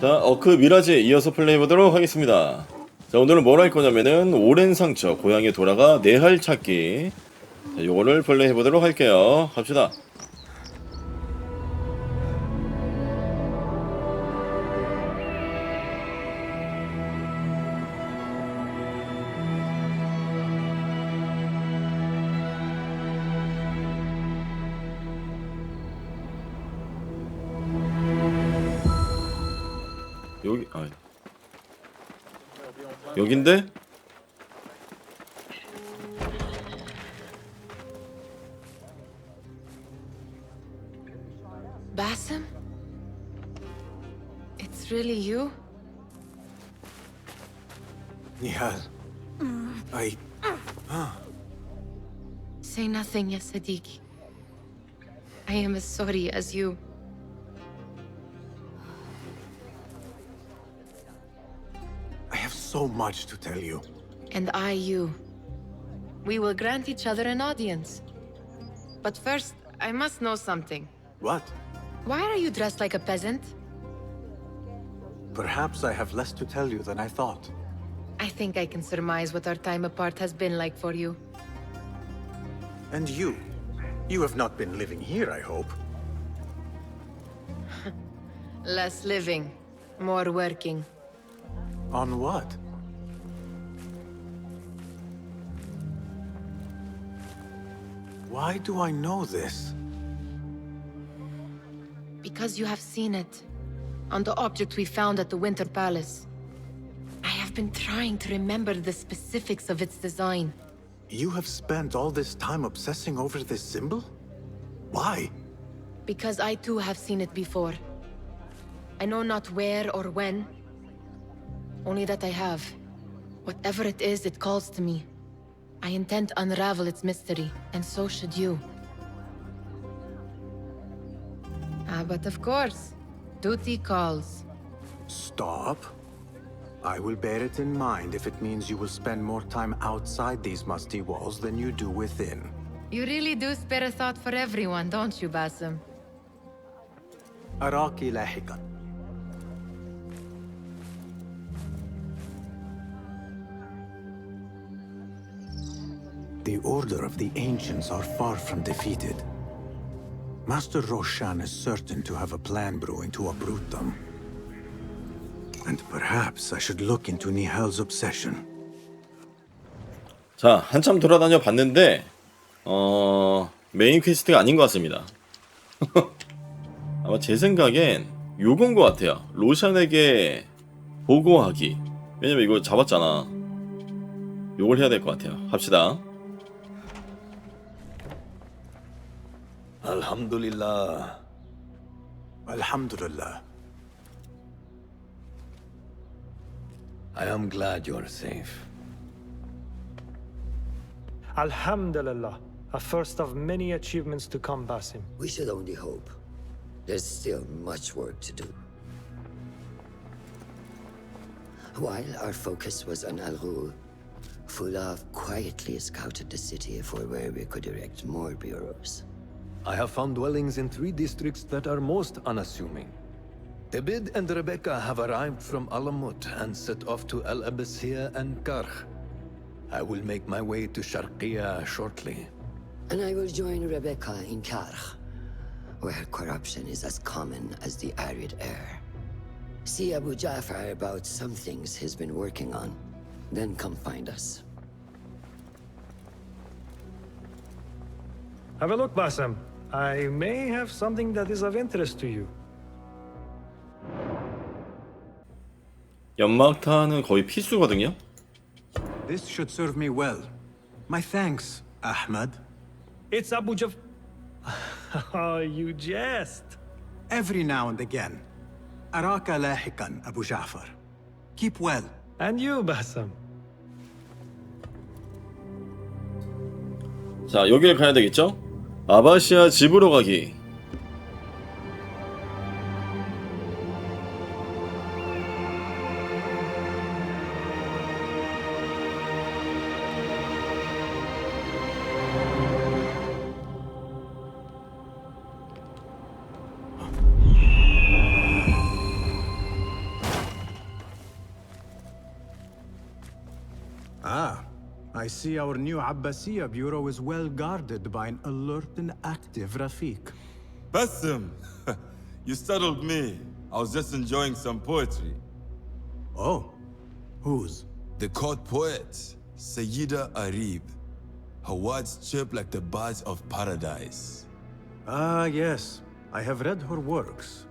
자, 그 미라지에 이어서 플레이해보도록 하겠습니다. 자, 오늘은 뭘 할 거냐면은 오랜 상처, 고향에 돌아가 내할 찾기. 자, 요거를 플레이해보도록 할게요. 갑시다. 여기, 여긴데? Basim? It's really you? Nihal. Say nothing, ya Sadiqi. I am as sorry as you. I have so much to tell you. And I you. We will grant each other an audience. But first, I must know something. What? Why are you dressed like a peasant? Perhaps I have less to tell you than I thought. I think I can surmise what our time apart has been like for you. And you? You have not been living here, I hope. Less living, more working. On what? Why do I know this? Because you have seen it. On the object we found at the Winter Palace. I have been trying to remember the specifics of its design. You have spent all this time obsessing over this symbol? Why? Because I too have seen it before. I know not where or when, only that I have. Whatever it is, it calls to me. I intend to unravel its mystery, and so should you. But of course, duty calls. Stop. I will bear it in mind if it means you will spend more time outside these musty walls than you do within. You really do spare a thought for everyone, don't you, Basim? أراكِ لاحقاً. The Order of the Ancients are far from defeated. Master Roshan is certain to have a plan brewing to uproot them. And perhaps I should look into Nihal's obsession. 자, 한참 돌아다녀 봤는데 메인 퀘스트가 아닌 것 같습니다. 아마 제 생각엔 요건 것 같아요. 로샨에게 보고하기. 왜냐면 이거 잡았잖아. 요걸 해야 될 것 같아요. 합시다. Alhamdulillah. Alhamdulillah. I am glad you're safe. Alhamdulillah, a first of many achievements to come, Basim. We should only hope. There's still much work to do. While our focus was on Al-Ghul, Fulaf quietly scouted the city for where we could erect more bureaus. I have found dwellings in 3 districts that are most unassuming. Tebid and Rebecca have arrived from Alamut and set off to El Abyssiya and Karch. I will make my way to Sharqiya shortly. And I will join Rebecca in Karch, where corruption is as common as the arid air. See Abu Ja'far about some things he's been working on, then come find us. Have a look, Basim. I may have something that is of interest to you. 연막탄은 거의 필수거든요. This should serve me well. My thanks, Ahmad. It's Abu Jaf... Oh, you jest. Every now and again. أراك لاحقاً, Abu Ja'far. Keep well. And you, Basim. 자, 여기를 가야 되겠죠? 아바시아 집으로 가기. I see our new Abbasiya bureau is well guarded by an alert and active Rafiq. Bassem, you startled me. I was just enjoying some poetry. Oh, whose? The court poet, Sayyida Arib. Her words chirp like the birds of paradise. Ah, yes. I have read her works.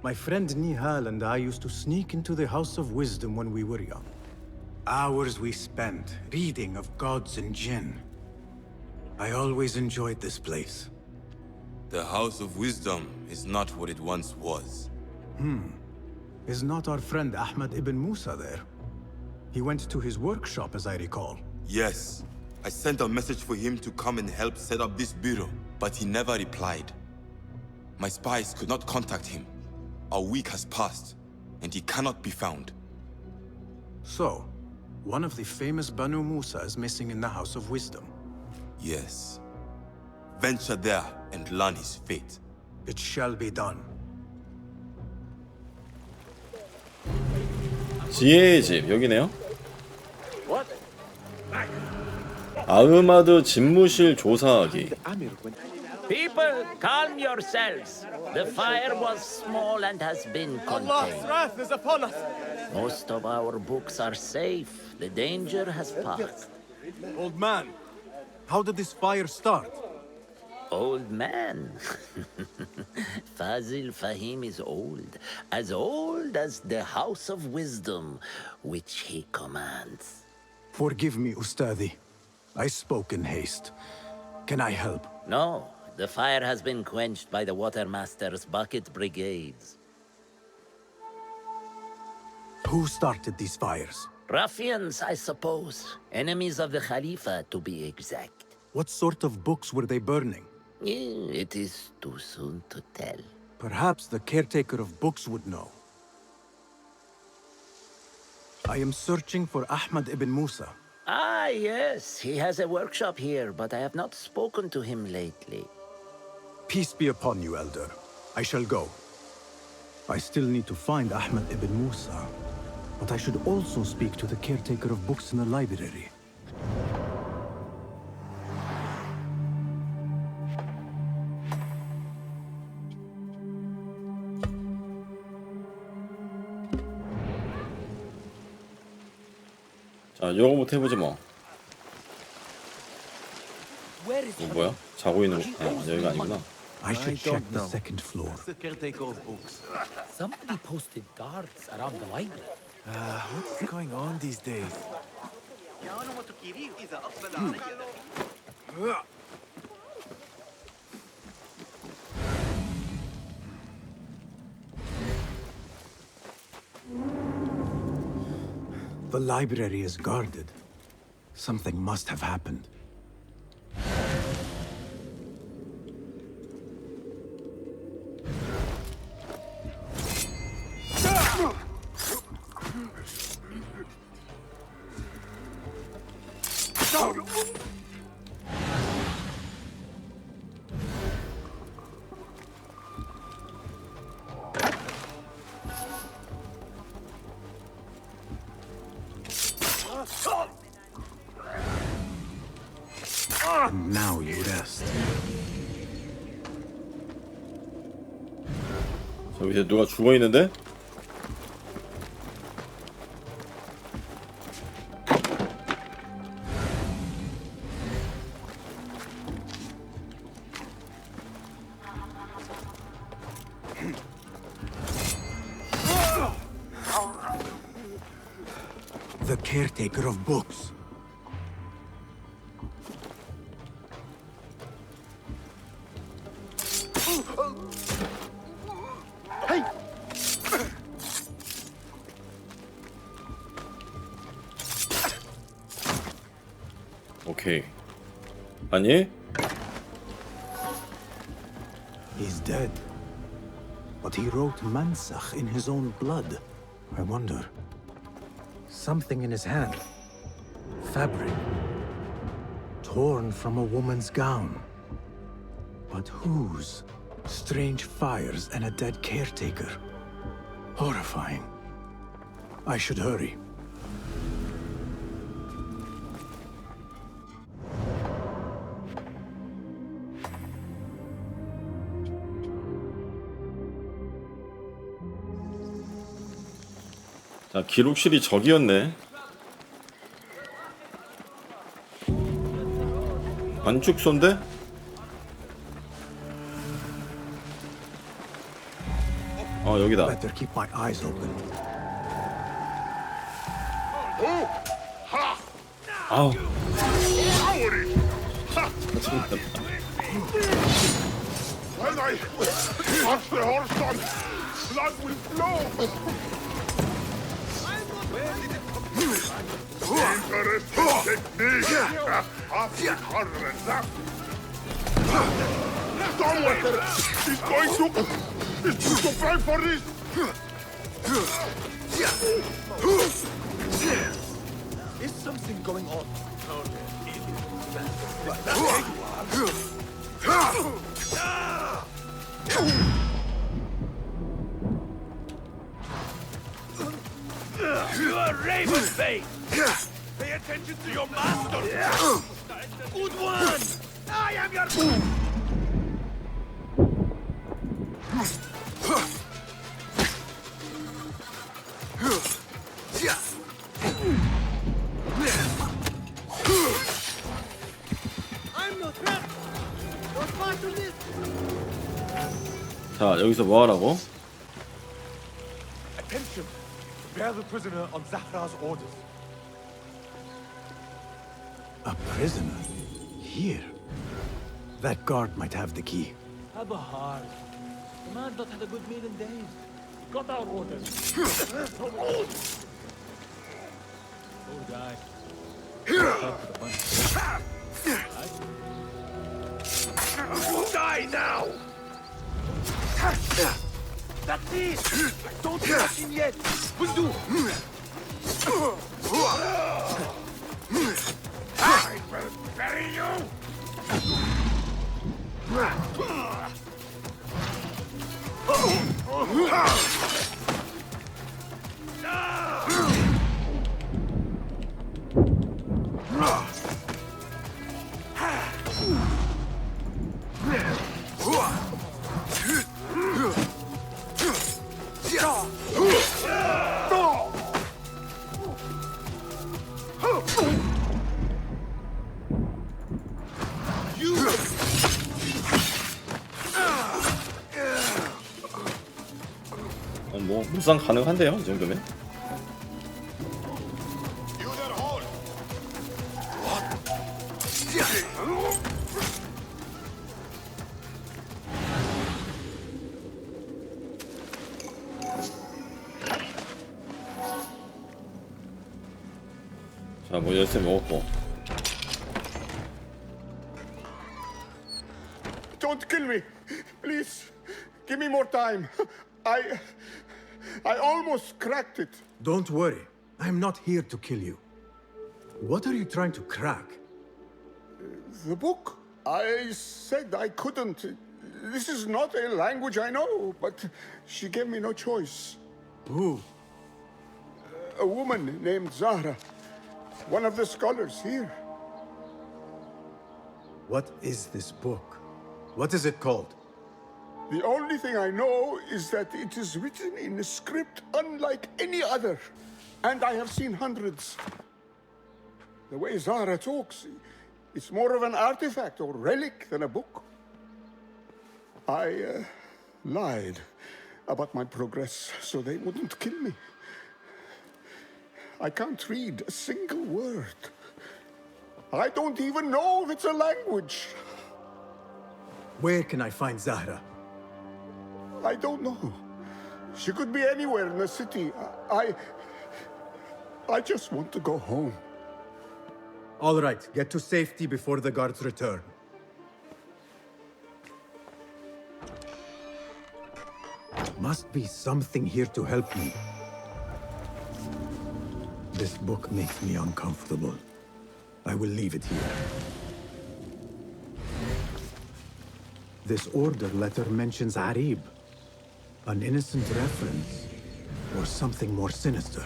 My friend Nihal and I used to sneak into the House of Wisdom when we were young. Hours we spent reading of gods and jinn. I always enjoyed this place. The House of Wisdom is not what it once was. Is not our friend Ahmad ibn Musa there? He went to his workshop, as I recall. Yes, I sent a message for him to come and help set up this bureau, but he never replied. My spies could not contact him. A week has passed, and he cannot be found. So, one of the famous Banu Musa is missing in the House of Wisdom. Yes. Venture there and learn his fate. It shall be done. 지혜의 집 여기네요. 아흐마드 집무실 조사하기. People, calm yourselves. The fire was small and has been contained. wrath is upon us. Most of our books are safe. The danger has passed. Old man, how did this fire start? Old man. Fazil Fahim is old as the House of Wisdom, which he commands. Forgive me, Ustadi. I spoke in haste. Can I help? No, the fire has been quenched by the Watermaster's bucket brigades. Who started these fires? Ruffians, I suppose. Enemies of the Khalifa, to be exact. What sort of books were they burning? It is too soon to tell. Perhaps the caretaker of books would know. I am searching for Ahmad ibn Musa. Ah, yes, he has a workshop here, but I have not spoken to him lately. Peace be upon you, Elder. I shall go. I still need to find Ahmad ibn Musa, but I should also speak to the caretaker of books in the library. 자, 요거부터 해보지 뭐. 뭐야? 자고 있는 거? 아, 여기가 아니구나. I should check the second floor. The caretaker of books. Somebody posted guards around the library. What's going on these days? The library is guarded. Something must have happened. Now you rest. 저 밑에 누가 죽어 있는데? The caretaker of books. 오케이. 아니? He's dead. But he wrote Mansakh in his own blood. I wonder. Something in his hand. Fabric. Torn from a woman's gown. But whose? Strange fires and a dead caretaker. Horrifying. I should hurry. 자, 기록실이 저기였네. 관축소인데? 여기다. Better keep my eyes open. 아우. When I touch the horse on, blood will flow. Interesting technique. After harder and that. Someone is going to pay for this. Is something going on? You are Ravenface! Pay attention to your master! Good one! I am your... I'm no threat! Don't fight on this! 자, 여기서 뭐 하라고? Attention! Bear the prisoner on Zahra's orders. A prisoner? Here? That guard might have the key. Have a heart. The man not had a good meal in days. Got our orders. Poor guy. Die now! That's it! Don't touch him yet! Will do! I will bury you! 뭐 무상 가능한데요, 이 정도면? 자, 뭐 열쇠 먹었고. Don't kill me! Please! Give me more time! I almost cracked it! Don't worry. I'm not here to kill you. What are you trying to crack? The book? I said I couldn't. This is not a language I know, but she gave me no choice. Who? A woman named Zahra. One of the scholars here. What is this book? What is it called? The only thing I know is that it is written in a script unlike any other. And I have seen hundreds. The way Zahra talks, it's more of an artifact or relic than a book. I lied about my progress so they wouldn't kill me. I can't read a single word. I don't even know if it's a language. Where can I find Zahra? I don't know. She could be anywhere in the city. I just want to go home. All right, get to safety before the guards return. Must be something here to help me. This book makes me uncomfortable. I will leave it here. This order letter mentions Arib. An innocent reference, or something more sinister.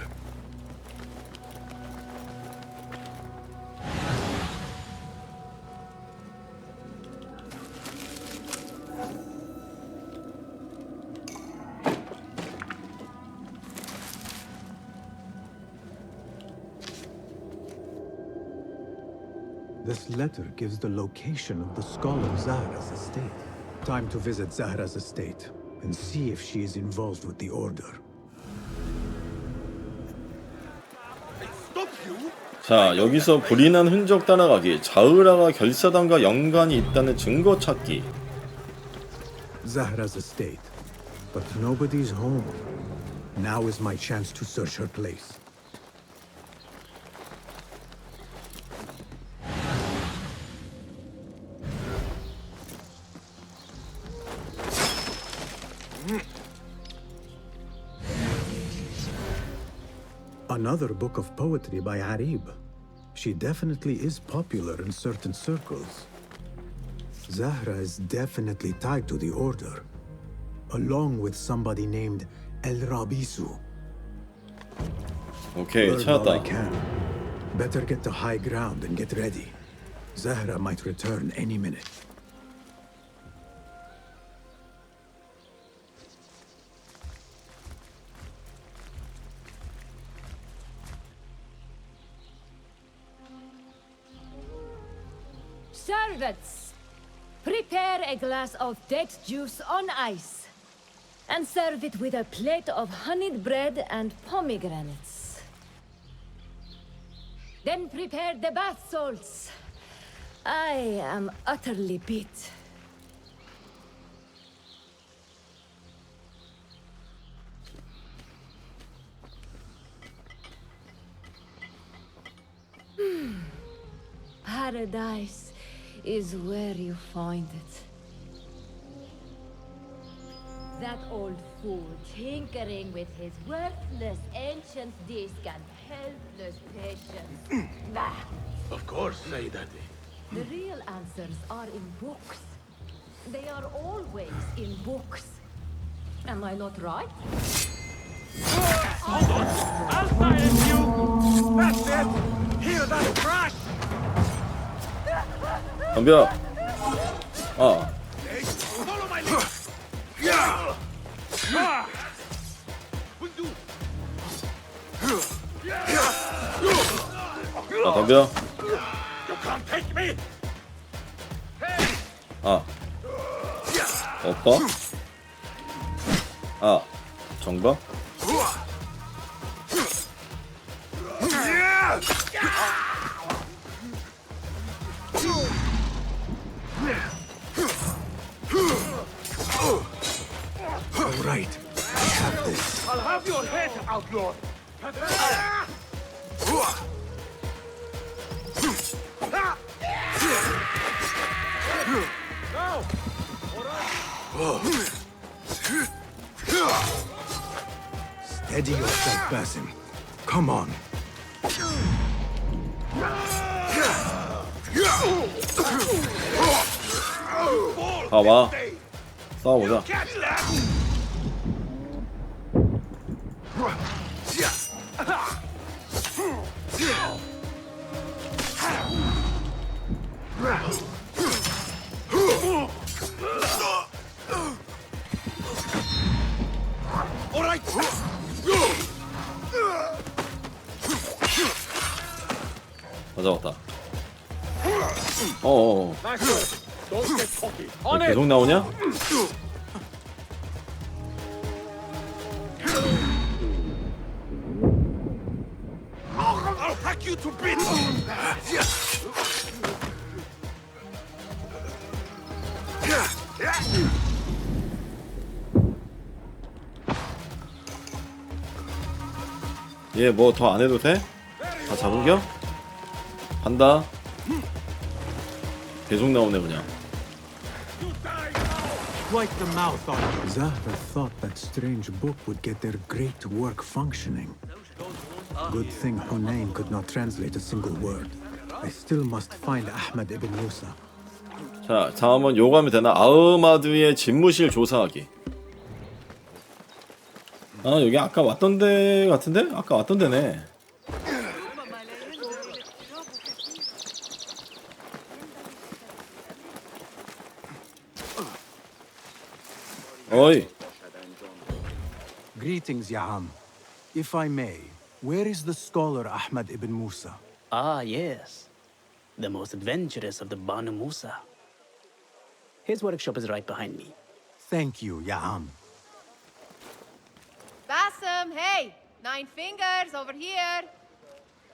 This letter gives the location of the scholar Zahra's estate. Time to visit Zahra's estate and see if she is involved with the order. 자, 여기서 불이 난 흔적 따라가기. 자흐라가 결사단과 연관이 있다는 증거 찾기. Zahra's estate, but nobody's home. Now is my chance to search her place. Another book of poetry by Arib. She definitely is popular in certain circles. Zahra is definitely tied to the order, along with somebody named El Rabisu. 오케이, Learn all I 찾았다. can. Better get to high ground and get ready. Zahra might return any minute. Servants, prepare a glass of date juice on ice, and serve it with a plate of honeyed bread and pomegranates. Then prepare the bath salts. I am utterly beat. Paradise is where you find it. That old fool tinkering with his worthless ancient disc and helpless patience. Bah! Of course, Sayyidati. The real answers are in books. They are always in books. Am I not right? I'll silence you! That's it! Hear that crash! 덤벼. 아, Follow my lead! 자, 덤벼. You can't take me! 아, 엎어. 아, 정박. All right, I have this. I'll have your head, outlaw! Now! Steady yourself, Basim. Come on. 가봐. 싸워보자. 맞아왔다. 어어어. 계속 나오냐? I'll hack you to bits! 얘 뭐 더 안 해도 돼? 다 잡은겨? 간다. 계속 나오네 그냥. Wipe the mouth on it. Zahra thought that strange book would get their great work functioning. Good thing Hunayn could not translate a single word. I still must find Ahmad ibn Musa. 자, 다음은 요가면 되나? 아흐마드의 집무실 조사하기. 아, 여기 아까 왔던 데 같은데? 아까 왔던 데네. 어이. Greetings, Yaham. If I may, where is the scholar Ahmad ibn Musa? Ah, yes. the most adventurous of the Banu Musa. His workshop is right behind me. Thank you, Ya'am. Bassem, hey! 9 fingers over here.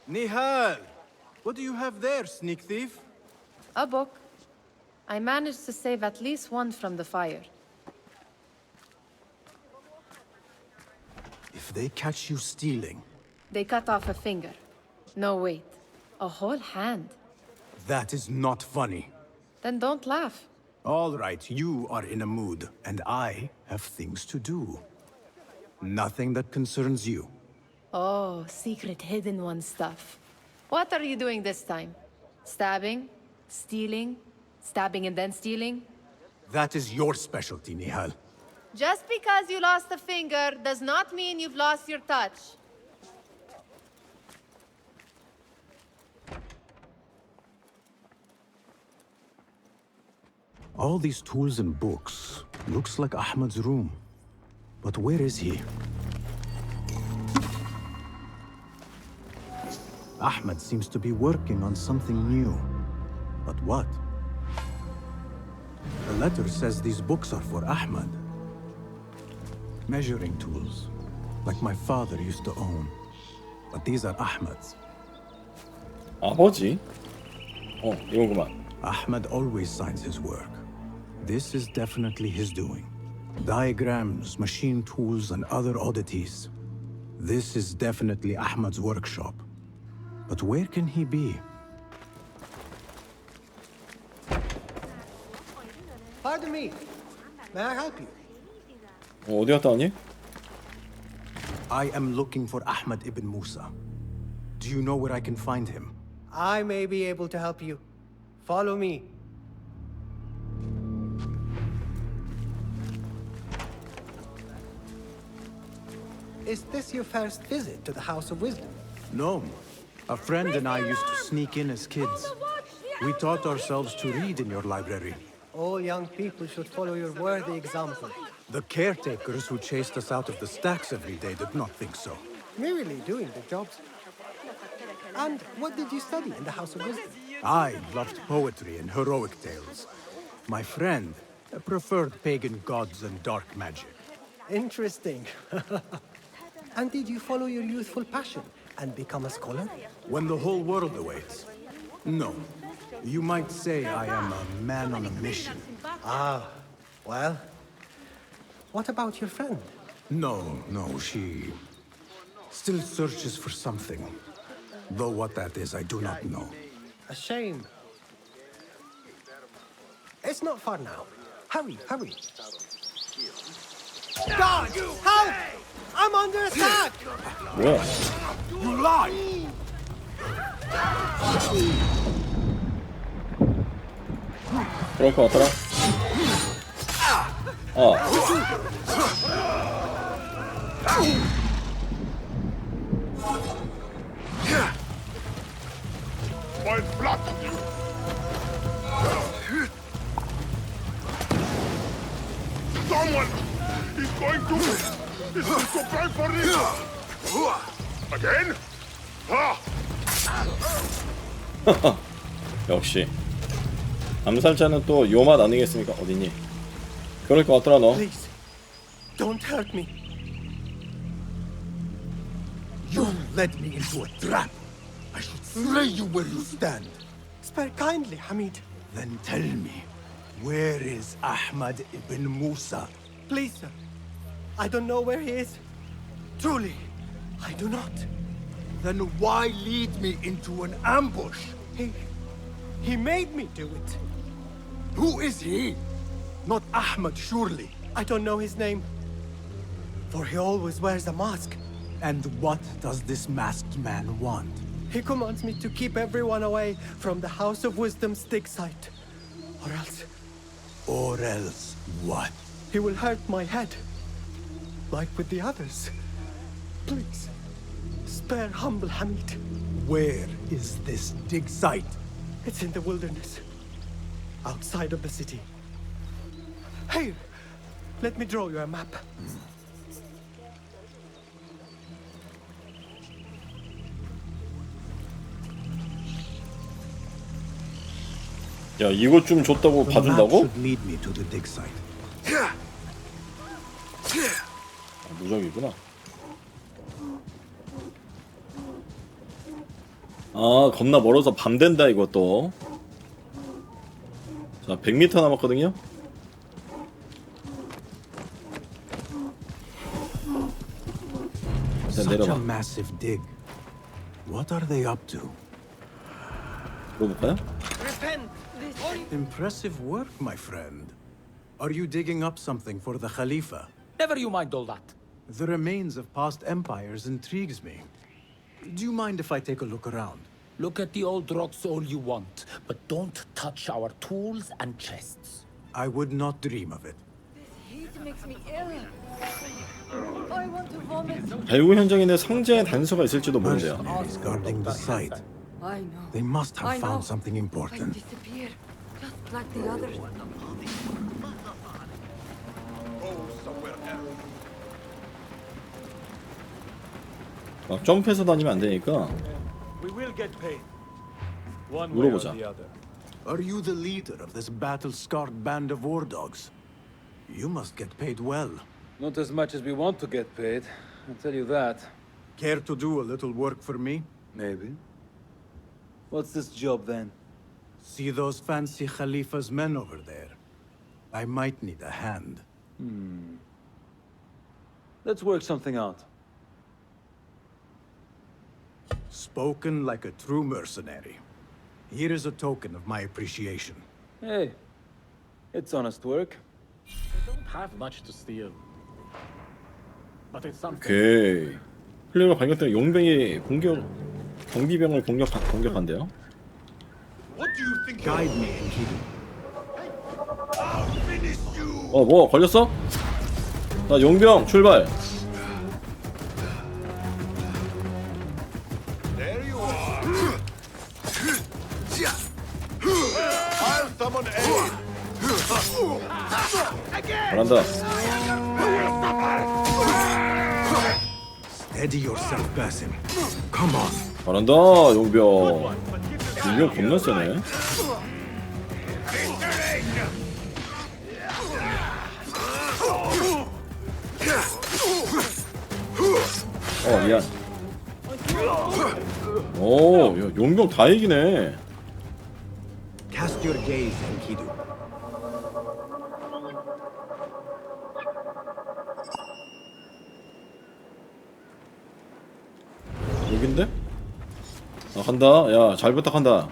Nihal! What do you have there, sneak thief? A book. I managed to save at least one from the fire. If they catch you stealing, They cut off a finger. No, wait. A whole hand. that is not funny. Then don't laugh. All right, you are in a mood, and I have things to do. Nothing that concerns you. Oh, secret hidden one stuff. What are you doing this time? Stabbing? Stealing? Stabbing and then stealing? That is your specialty, Nihal. Just because you lost a finger does not mean you've lost your touch. All these tools and books. Looks like Ahmad's room. But where is he? Ahmad seems to be working on something new. But what? The letter says these books are for Ahmad. Measuring tools, like my father used to own. But these are Ahmad's. 아버지? 이거구만. Ahmad always signs his work. This is definitely his doing. Diagrams, machine tools, and other oddities. This is definitely Ahmad's workshop. But where can he be? Pardon me. May I help you? 어디 갔다 왔니? I am looking for Ahmad ibn Musa. Do you know where I can find him? I may be able to help you. Follow me. Is this your first visit to the House of Wisdom? No. A friend and I used to sneak in as kids. We taught ourselves to read in your library. All young people should follow your worthy example. The caretakers who chased us out of the stacks every day did not think so. Merely doing the jobs. And what did you study in the House of Wisdom? I loved poetry and heroic tales. My friend preferred pagan gods and dark magic. Interesting. And did you follow your youthful passion and become a scholar? When the whole world awaits. No. You might say I am a man on a mission. Ah, well. What about your friend? No, she still searches for something. Though what that is, I do not know. A shame. It's not far now. Hurry, hurry. God, help! I'm under attack! 뭐야? You lie! 그럴 것 같더라. My blood! Someone is going to cry for this! Again? 역시 암살자는 또 요 맛 아니겠습니까? 어딨니? 그럴 것 같더라 너. Please, don't hurt me. You led me into a trap. I should slay you where you stand. Spare kindly, Hamid. Then tell me, where is Ahmad ibn Musa? Please, sir. I don't know where he is. Truly, I do not. Then why lead me into an ambush? He made me do it. Who is he? Not Ahmad, surely. I don't know his name. For he always wears a mask. And what does this masked man want? He commands me to keep everyone away from the House of Wisdom's dig site. Or else... Or else what? He will hurt my head. Like with the others. Please, spare humble Hamid. Where is this dig site? It's in the wilderness. Outside of the city. Here, let me draw you a map. 야, 이거 좀 줬다고 봐준다고? 아, 무적이구나. 아, 겁나 멀어서 밤 된다 이것도. 자, 100m 남았거든요. 자, 내려봐. What are they up to? 물어볼까요? Impressive work, my friend. Are you digging up something for the Khalifa? Never you mind all that. The remains of past empires intrigues me. Do you mind if I take a look around? Look at the old rocks all you want, but don't touch our tools and chests. I would not dream of it. Heat makes me ill. I want to vomit. 발굴 현장에 내 상자에 단서가 있을지도 모른대요. Mercenaries guarding the site. I know. They must have I know. found something I important. disappear, just like the others. 막 점프해서 다니면 안 되니까 We will get paid. One way or 물어보자. the other. Are you the leader of this battle-scarred band of war dogs? You must get paid well. Not as much as we want to get paid, I'll tell you that. Care to do a little work for me? Maybe. What's this job then? See those fancy Khalifa's men over there? I might need a hand. Let's work something out. Spoken like a true mercenary. Here is a token of my appreciation. Hey, it's honest work. They don't have much to steal. But it's something. 오케이. 플레이어가 발견된 용병이 경비병을 공격한대요. Guide me, Enkidu. 뭐 걸렸어? 자, 용병 출발. 잘한다. Steady yourself, Basim. Come on. 잘한다, 용병. 용병 겁나 세네. 미안. 오, 야, 용병 다 이기네. Cast your gaze, Enkidu. 여긴데? 아, 간다. 야, 잘 부탁한다.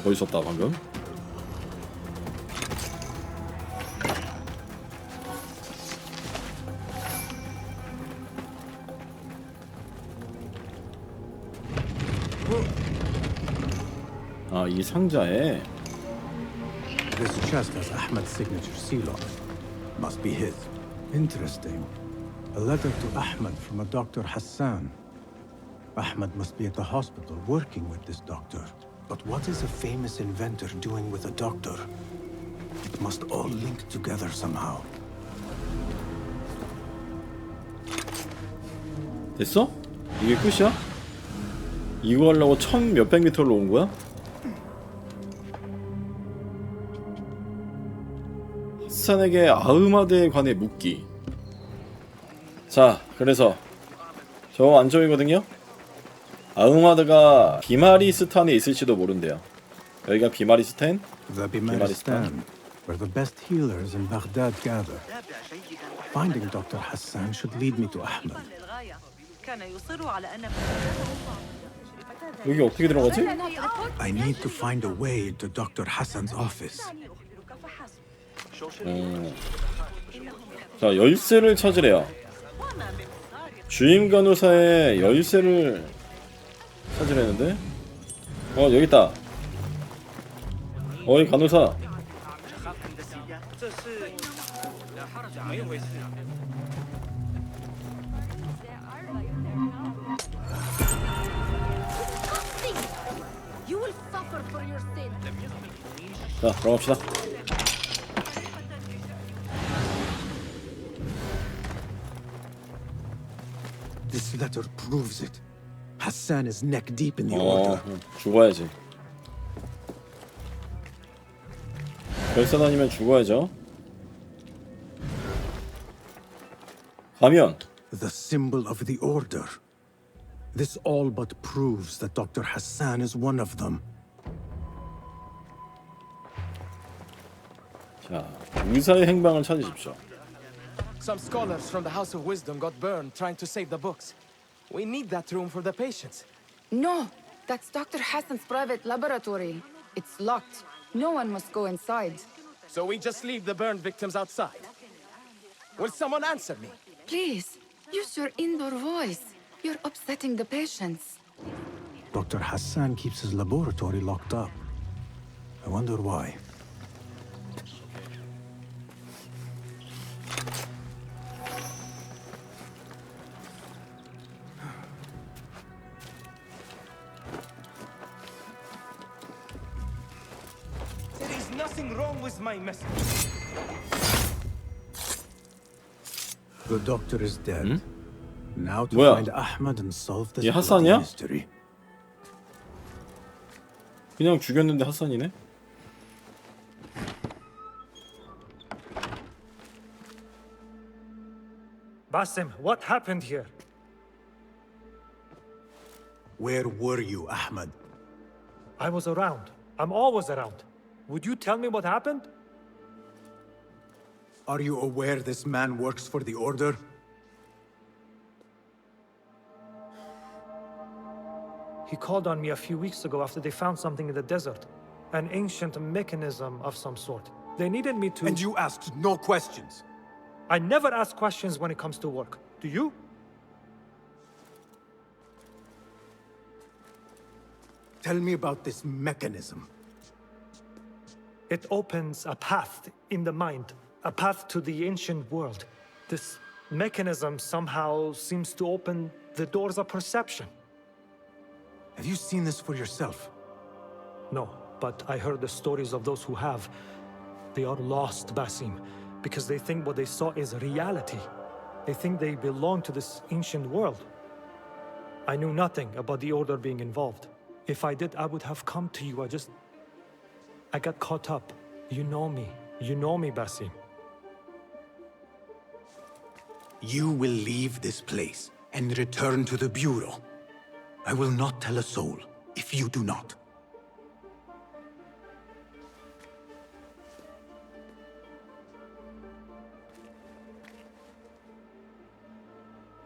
멋있었다 방금. 아, 이 상자에 This chest has Ahmed's signature seal on it. Must be his. Interesting. A letter to Ahmed from a Dr. Hassan. Ahmed must be at the hospital working with this doctor. But what is a famous inventor doing with a doctor? It must all link together somehow. 됐어? 이게 끝이야? 이거 하려고 1000 몇백 미터로 온 거야? 하산에게 아흐마드에 관해 묻기. 자, 그래서 저 안쪽이거든요? 아흐마드가 비마리스탄에 있을지도 모른대요. 여기가 비마리스탄? The Bimaristan, where the best healers in Baghdad gather. Finding Dr. Hassan should lead me to Ahmed. كان يصر على أن 여기 어떻게 들어가지? I need to find a way to Dr. Hassan's office. 자, 열쇠를 찾으래요. 주임 간호사의 열쇠를 찾으려는데? 여기 있다. 어이 간호사. You will suffer for your sin. 자, 들어갑시다. This letter proves it. Hassan is neck deep in the order. 죽어야지. 결사단이면 죽어야죠. 가면. The symbol of the order. This all but proves that Dr. Hassan is one of them. 자, 의사의 행방을 찾으십시오. Some scholars from the House of Wisdom got burned trying to save the books. We need that room for the patients. No, that's Dr. Hassan's private laboratory. It's locked. No one must go inside. So we just leave the burned victims outside. Will someone answer me? Please, use your indoor voice. You're upsetting the patients. Dr. Hassan keeps his laboratory locked up. I wonder why. There is nothing wrong with my message. The doctor is dead. Now to 뭐야? find Ahmad and solve this 얘 bloody 핫산이야? mystery. 그냥 죽였는데 핫산이네? Basim, what happened here? Where were you, Ahmad? I was around. I'm always around. Would you tell me what happened? Are you aware this man works for the Order? He called on me a few weeks ago after they found something in the desert. An ancient mechanism of some sort. They needed me to... And you asked no questions? I never ask questions when it comes to work. Do you? Tell me about this mechanism. It opens a path in the mind, a path to the ancient world. This mechanism somehow seems to open the doors of perception. Have you seen this for yourself? No, but I heard the stories of those who have. They are lost, Basim, because they think what they saw is reality. They think they belong to this ancient world. I knew nothing about the Order being involved. If I did, I would have come to you. I got caught up. You know me. You know me, Basim. You will leave this place and return to the Bureau. I will not tell a soul if you do not.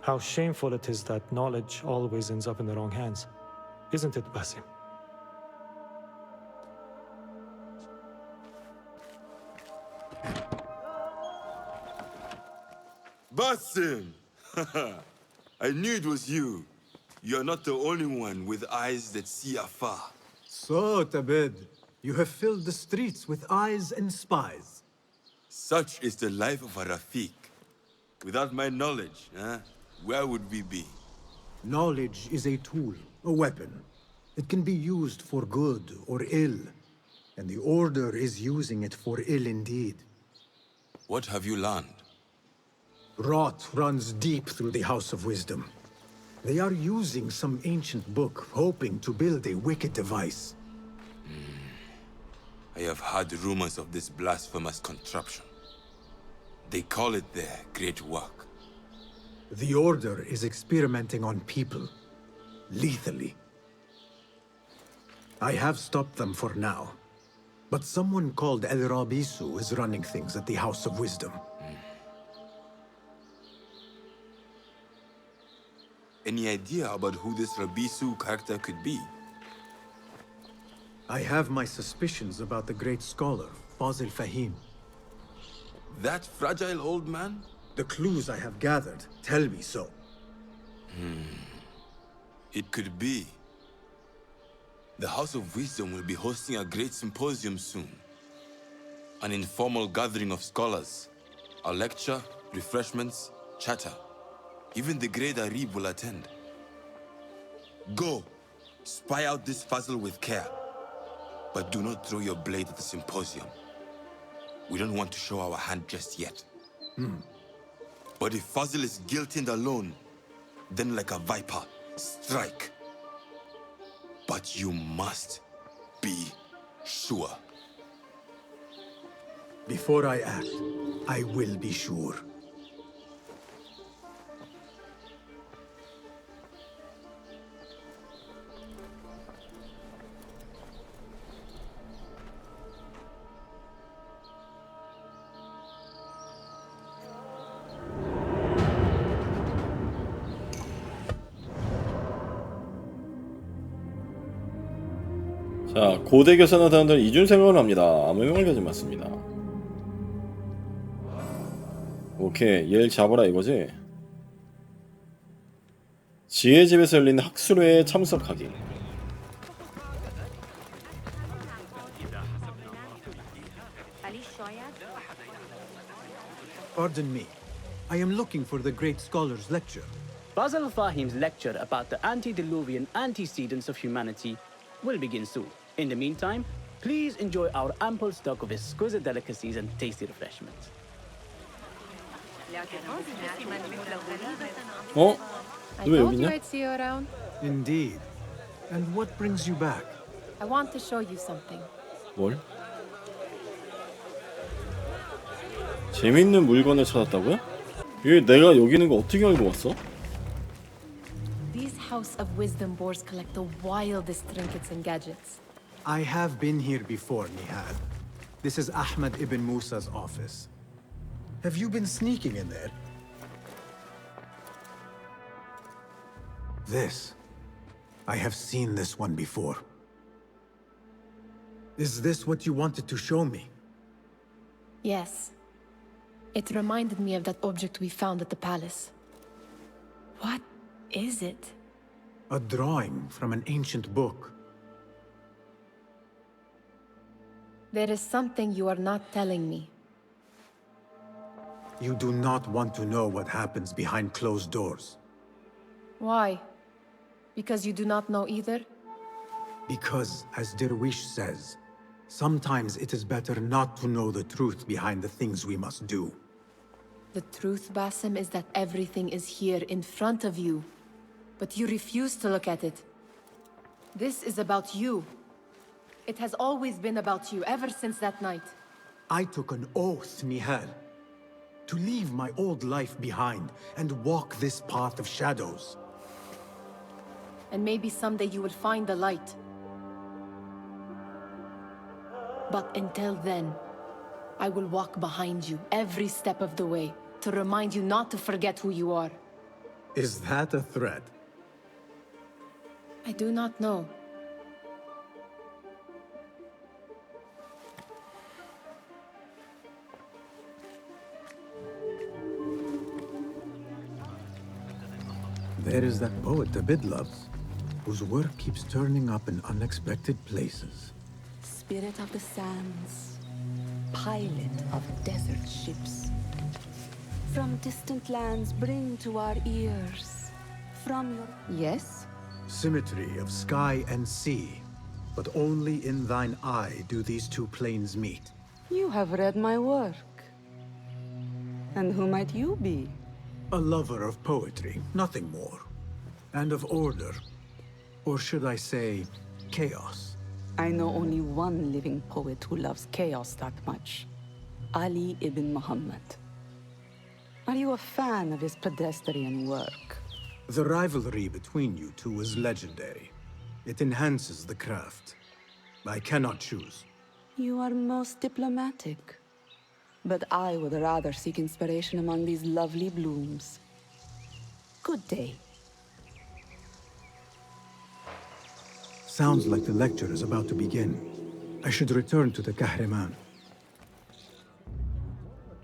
How shameful it is that knowledge always ends up in the wrong hands. Isn't it, Basim? Basim! I knew it was you. You're not the only one with eyes that see afar. So, Tabid, you have filled the streets with eyes and spies. Such is the life of a Rafiq. Without my knowledge, where would we be? Knowledge is a tool, a weapon. It can be used for good or ill, and the Order is using it for ill indeed. What have you learned? Rot runs deep through the House of Wisdom. They are using some ancient book, hoping to build a wicked device. I have heard rumors of this blasphemous contraption. They call it their great work. The Order is experimenting on people, lethally. I have stopped them for now, but someone called El Rabisu is running things at the House of Wisdom. Any idea about who this Rabisu character could be? I have my suspicions about the great scholar, Fazil Fahim. That fragile old man? The clues I have gathered tell me so. It could be. The House of Wisdom will be hosting a great symposium soon. An informal gathering of scholars. A lecture, refreshments, chatter. Even the great Arib will attend. Go, spy out this puzzle with care. But do not throw your blade at the symposium. We don't want to show our hand just yet. But if Fazil is guilty and alone, then like a viper, strike. But you must be sure. Before I act, I will be sure. 자, 고대 교사나 단원들은 이중 생각을 합니다. 아무 명을 가지 맞습니다. 오케이, 얘를 잡아라 이거지. 지혜 집에서 열리는 학술회에 참석하기. Pardon me. I am looking for the great scholar's lecture. Basil Fahim's lecture about the antediluvian antecedents of humanity will begin soon. In the meantime, please enjoy our ample stock of exquisite delicacies and tasty refreshments. 어? I 왜 told 여기 you 있냐? I'd see you around. Indeed. And what brings you back? I want to show you something. 뭘? 재밌는 물건을 찾았다고요? 이게 내가 여기 있는 거 어떻게 알고 왔어? These House of Wisdom boars collect the wildest trinkets and gadgets. I have been here before, Nihal. This is Ahmed ibn Musa's office. Have you been sneaking in there? This. I have seen this one before. Is this what you wanted to show me? Yes. It reminded me of that object we found at the palace. What is it? A drawing from an ancient book. There is something you are not telling me. You do not want to know what happens behind closed doors. Why? Because you do not know either? Because, as Derwish says, sometimes it is better not to know the truth behind the things we must do. The truth, Basim, is that everything is here in front of you. But you refuse to look at it. This is about you. It has always been about you, ever since that night. I took an oath, Nihal, to leave my old life behind and walk this path of shadows. And maybe someday you will find the light. But until then, I will walk behind you every step of the way to remind you not to forget who you are. Is that a threat? I do not know. There is that poet Abid loves, whose work keeps turning up in unexpected places. Spirit of the sands, pilot of desert ships. From distant lands bring to our ears. From your... Yes? Symmetry of sky and sea, but only in thine eye do these two planes meet. You have read my work. And who might you be? A lover of poetry, nothing more. And of order. Or should I say, chaos. I know only one living poet who loves chaos that much. Ali ibn Muhammad. Are you a fan of his pedestrian work? The rivalry between you two is legendary. It enhances the craft. I cannot choose. You are most diplomatic. But I would rather seek inspiration among these lovely blooms. Good day. Sounds like the lecture is about to begin. I should return to the Kahraman.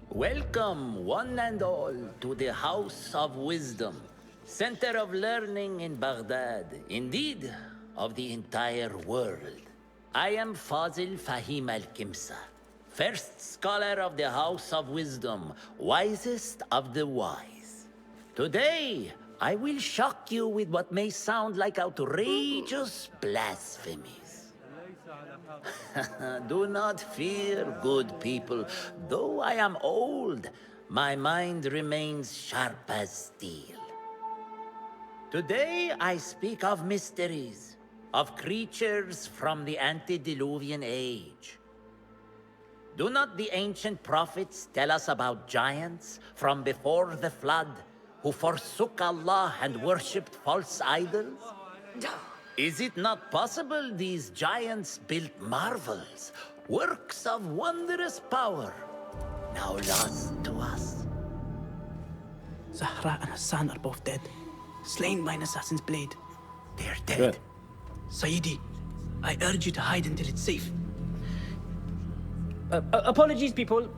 Welcome, one and all, to the House of Wisdom, center of learning in Baghdad, indeed, of the entire world. I am Fazil Fahim al-Kimsa, first scholar of the House of Wisdom, wisest of the wise. Today, I will shock you with what may sound like outrageous blasphemies. Do not fear, good people. Though I am old, my mind remains sharp as steel. Today I speak of mysteries, of creatures from the antediluvian age. Do not the ancient prophets tell us about giants from before the flood who forsook Allah and worshipped false idols? Is it not possible these giants built marvels, works of wondrous power, now lost to us? Zahra and Hassan are both dead, slain by an assassin's blade. They're dead. Good. Saidi, I urge you to hide until it's safe. Apologies, people,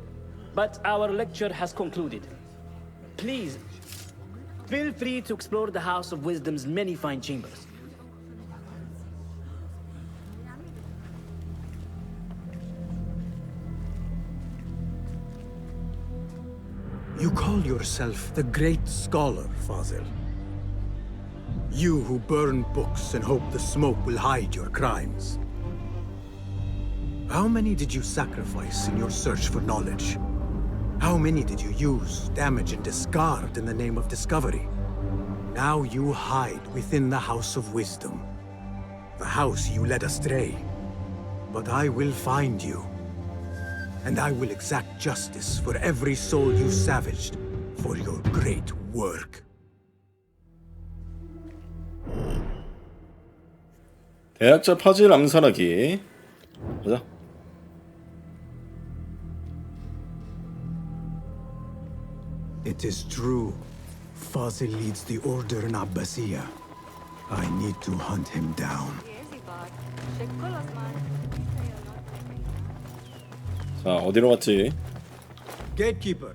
but our lecture has concluded. Please, feel free to explore the House of Wisdom's many fine chambers. You call yourself the great scholar, Fazil. You who burn books and hope the smoke will hide your crimes. How many did you sacrifice in your search for knowledge? How many did you use, damage, and discard in the name of discovery? Now you hide within the House of Wisdom. The house you led astray. But I will find you. And I will exact justice for every soul you savaged for your great work. 대학자 파질 암살하기. 가자. It is true. Fazil leads the order in Abbasiyah. I need to hunt him down. 자, 어디로 갔지? Gatekeeper,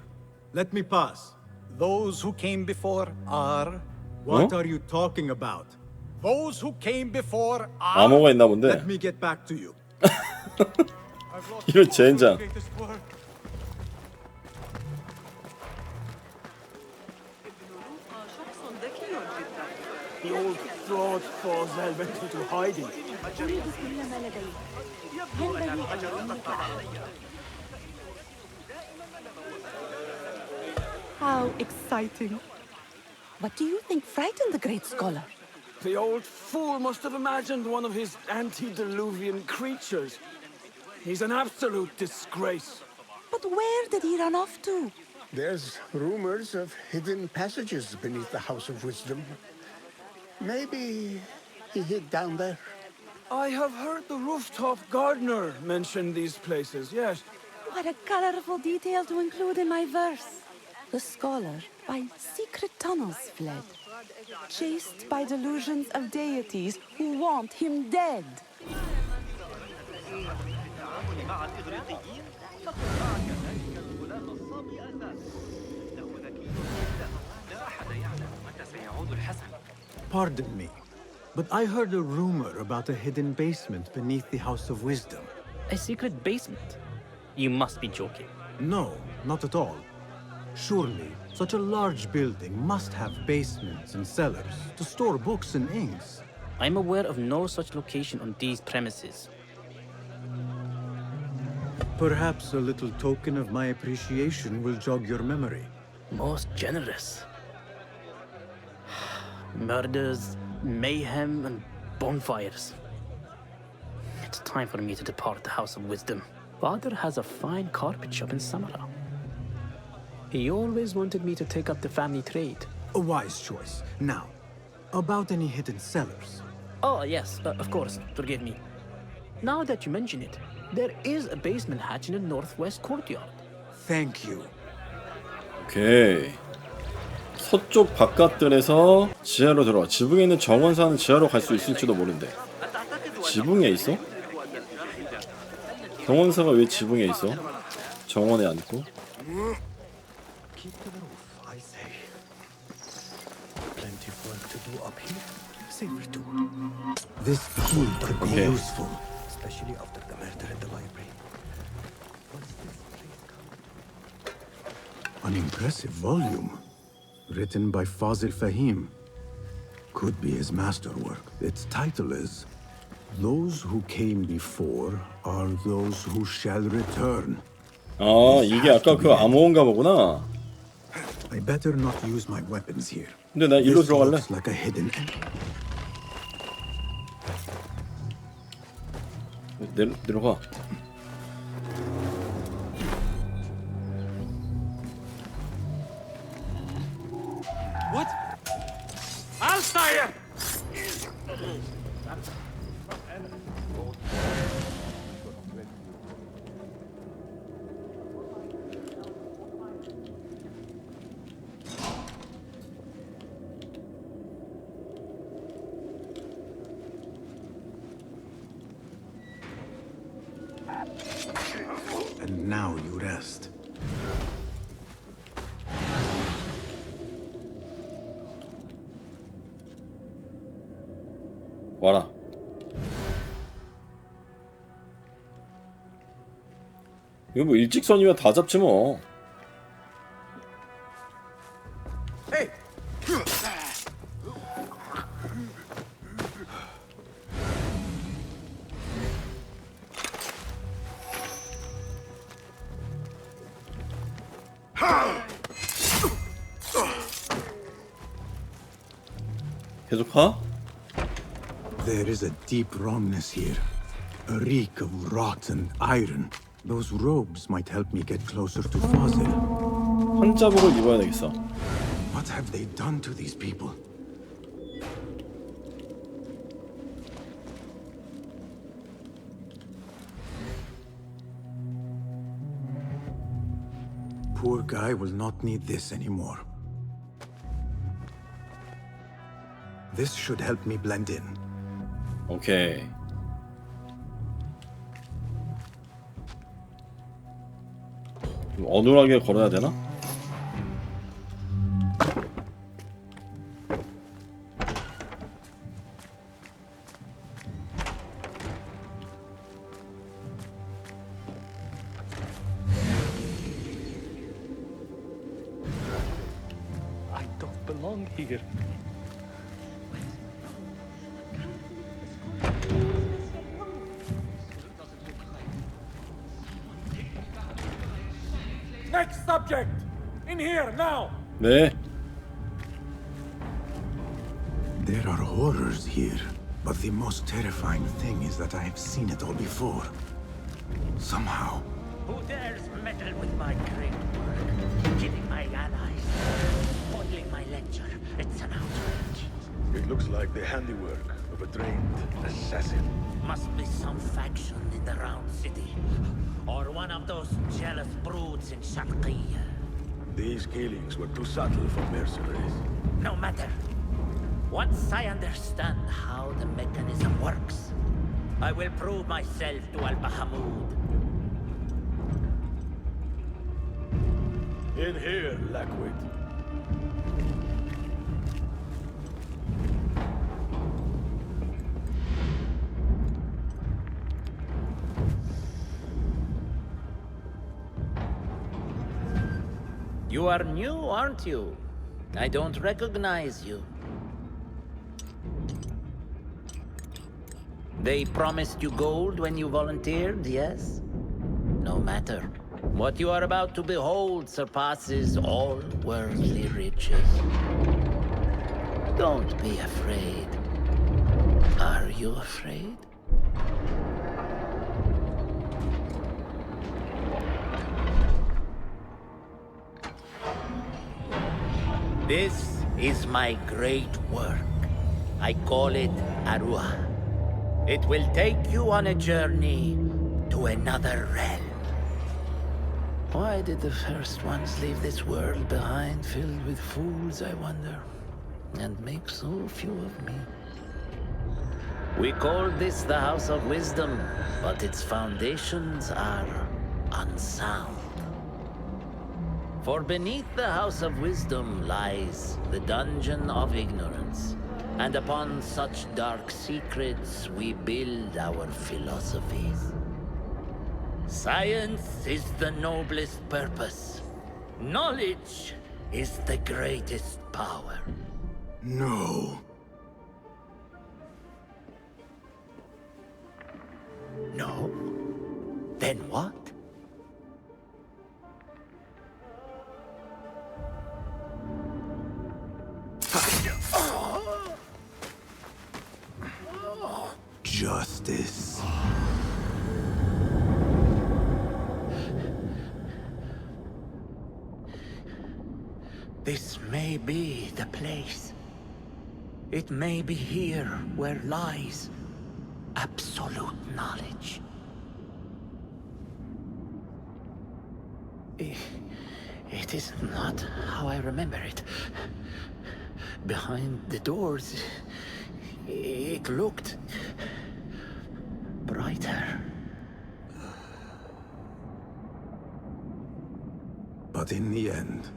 let me pass. Those who came before are... What are you talking about? Those who came before are... 암호가 있나 본데. Let me get back to you. 이런 젠장. The old fraud Fazal went into hiding. How exciting. What do you think frightened the great scholar? The old fool must have imagined one of his antediluvian creatures. He's an absolute disgrace. But where did he run off to? There's rumors of hidden passages beneath the House of Wisdom. Maybe he hid down there. I have heard the rooftop gardener mention these places, yes. What a colorful detail to include in my verse. The scholar by secret tunnels fled, chased by delusions of deities who want him dead. Pardon me, but I heard a rumor about a hidden basement beneath the House of Wisdom. A secret basement? You must be joking. No, not at all. Surely, such a large building must have basements and cellars to store books and inks. I'm aware of no such location on these premises. Perhaps a little token of my appreciation will jog your memory. Most generous. Murders, mayhem, and bonfires. It's time for me to depart the House of Wisdom. Father has a fine carpet shop in Samara. He always wanted me to take up the family trade. A wise choice. Now, about any hidden cellars. Oh, yes, of course, forgive me. Now that you mention it, there is a basement hatch in the northwest courtyard. Thank you. 오케이. 서쪽 바깥들에서 지하로 들어와. 지붕에 있는 정원사는 지하로 갈 수 있을지도 모른대. 지붕에 있어? 경원사가 왜 지붕에 있어? 정원에 않고? Keep to the roof, I say. Plenty of work to do up here. Safer too. This key could be Okay. useful. Especially after the murder in the library. What's this place called? An impressive volume. Written by Fazil Fahim. Could be his masterwork. Its title is Those Who Came Before Are Those Who Shall Return. 아, 이게 아까 그 암호인가 보구나. I better not use my weapons here. 근데 나 일로 This 들어갈래. looks like a hidden end. 내려가. What? Altair! And now you rest. 와라. 이거 뭐 일직선이면 다 잡지 뭐. 계속 가? There is a deep wrongness here. A reek of rotten iron. Those robes might help me get closer to Fazil. 한자복을 입어야 되겠어. What have they done to these people? Poor guy will not need this anymore. This should help me blend in. 오케이. 좀 어눌하게 걸어야 되나? I don't belong here. Next subject! In here, now! 네. There are horrors here, but the most terrifying thing is that I have seen it all before. Somehow. Who dares meddle with my great work? Killing my allies, spoiling my lecture. It's an outrage. It looks like the handiwork of a trained assassin. Must be some faction in the Round City. Or one of those jealous broods in Sharqiyya. These killings were too subtle for mercenaries. No matter. Once I understand how the mechanism works, I will prove myself to Al-Bahamud. In here, Lackwit. You are new, aren't you? I don't recognize you. They promised you gold when you volunteered, yes? No matter. What you are about to behold surpasses all worldly riches. Don't be afraid. Are you afraid? This is my great work. I call it Arua. It will take you on a journey to another realm. Why did the first ones leave this world behind filled with fools, I wonder, and make so few of me? We call this the House of Wisdom, but its foundations are unsound. For beneath the House of Wisdom lies the Dungeon of Ignorance, and upon such dark secrets we build our philosophies. Science is the noblest purpose. Knowledge is the greatest power. No. No? Then what? Justice. This may be the place. It may be here where lies absolute knowledge. It is not how I remember it. Behind the doors, it looked brighter. But in the end,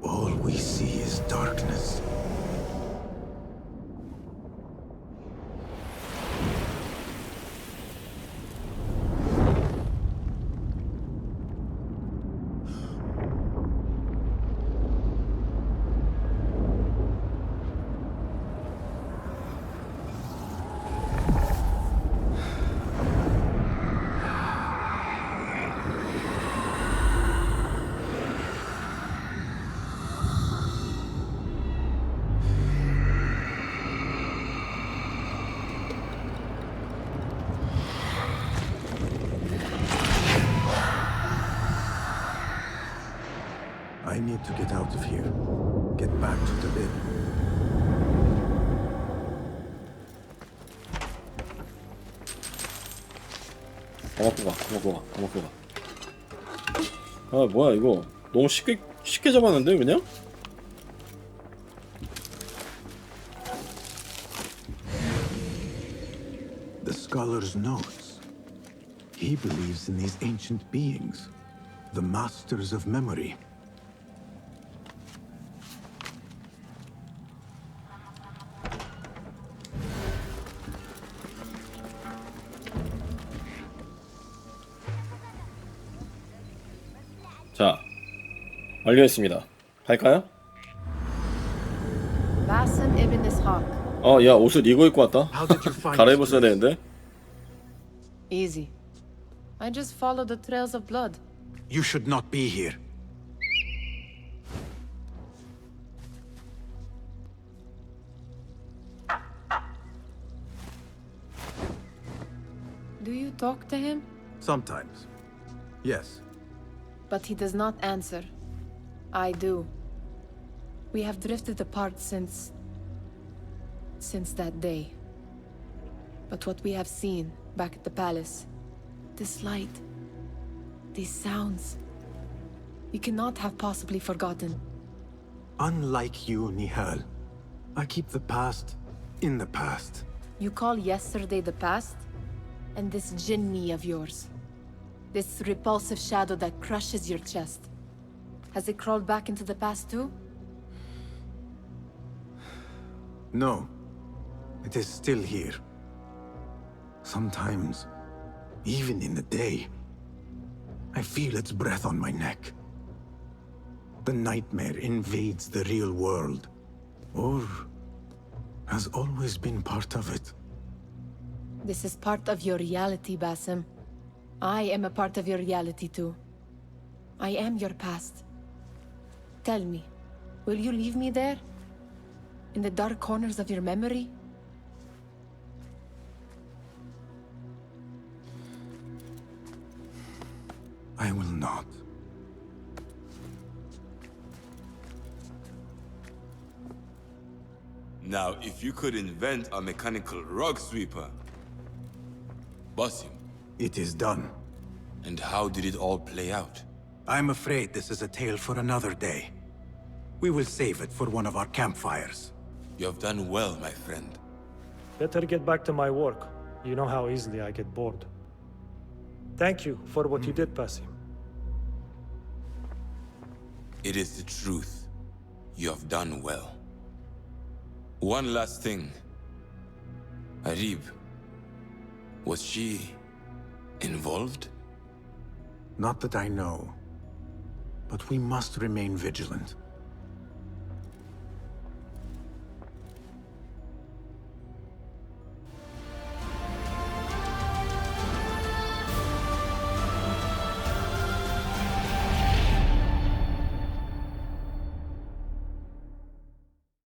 all we see is darkness. I need to get out of here. Get back to the bed. 먹고 가. 아, 뭐야 이거. 너무 쉽게 잡았는데 그냥? The scholar's notes. He believes in these ancient beings, the masters of memory. 자, 완료했습니다. 갈까요? Basim ibn Ishaq. 야, 옷을 이거 입고 왔다. 갈아입었어야 되는데. Easy. I just follow the trails of blood. You should not be here. Do you talk to him? Sometimes. Yes. But he does not answer. I do. We have drifted apart since that day. But what we have seen back at the palace, this light, these sounds, we cannot have possibly forgotten. Unlike you, Nihal, I keep the past in the past. You call yesterday the past? And this jinni of yours, this repulsive shadow that crushes your chest, has it crawled back into the past too? No. It is still here. Sometimes, even in the day, I feel its breath on my neck. The nightmare invades the real world, or has always been part of it. This is part of your reality, Basim. I am a part of your reality too. I am your past. Tell me, will you leave me there? In the dark corners of your memory? I will not. Now, if you could invent a mechanical rug sweeper, Basim. It is done. And how did it all play out? I'm afraid this is a tale for another day. We will save it for one of our campfires. You have done well, my friend. Better get back to my work. You know how easily I get bored. Thank you for what you did, Basim. It is the truth. You have done well. One last thing. Arib, was she involved? Not that I know. But we must remain vigilant.